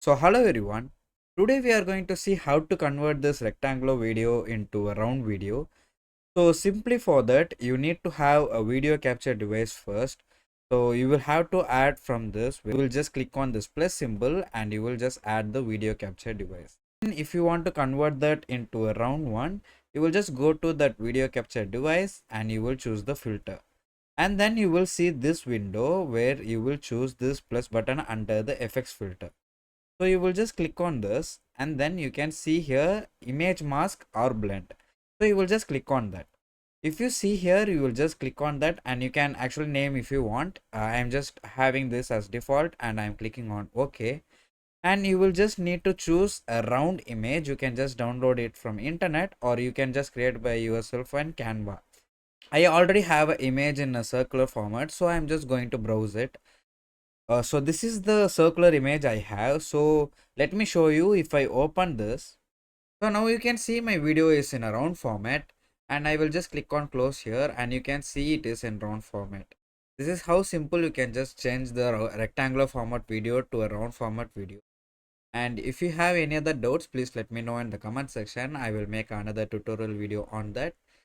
So hello everyone. Today we are going to see how to convert this rectangular video into a round video. So simply for that you need to have a video capture device first. So you will have to add from this. We will just click on this plus symbol and you will just add the video capture device. And if you want to convert that into a round one, you will just go to that video capture device and you will choose the filter. And then you will see this window where you will choose this plus button under the FX filter. So you will just click on this and then you can see here image mask or blend. So you will just click on that. If you see here, you will just click on that and you can actually name if you want. I am just having this as default and I am clicking on OK. And you will just need to choose a round image. You can just download it from internet or you can just create by yourself on Canva. I already have an image in a circular format, so I'm just going to browse it. So this is the circular image I have. So let me show you if I open this. So now you can see my video is in a round format and I will just click on close here and you can see it is in round format. This is how simple you can just change the rectangular format video to a round format video. And if you have any other doubts, please let me know in the comment section. I will make another tutorial video on that.